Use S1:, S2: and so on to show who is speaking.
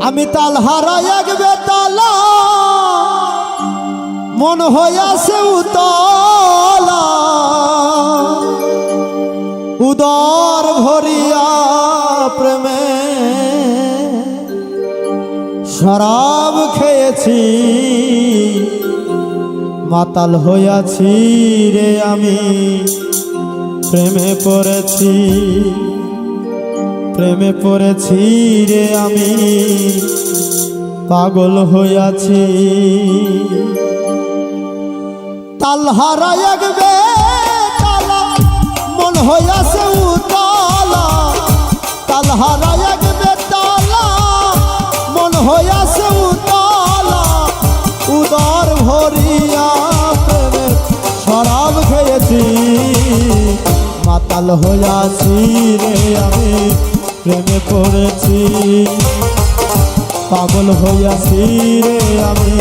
S1: আমি তাল হারাই এক বেতালা মন হইয়াছে উতলা উদর ভরিয়া প্রেমে শরাব খেয়েছি মাতাল হইয়াছি রে আমি প্রেমে পড়েছি রে আমি পাগল হইয়াছি তাল হারাই এক বেতালা মন হইয়াছে উতলা তাল হারাই এক বেতালা মন হইয়াছে উতলা উদর ভরিয়া প্রেমের শরাব খেয়েছি মাতাল হইয়াছি রে আমি প্রেমে পড়েছি পাগল হইয়াছি রে আমি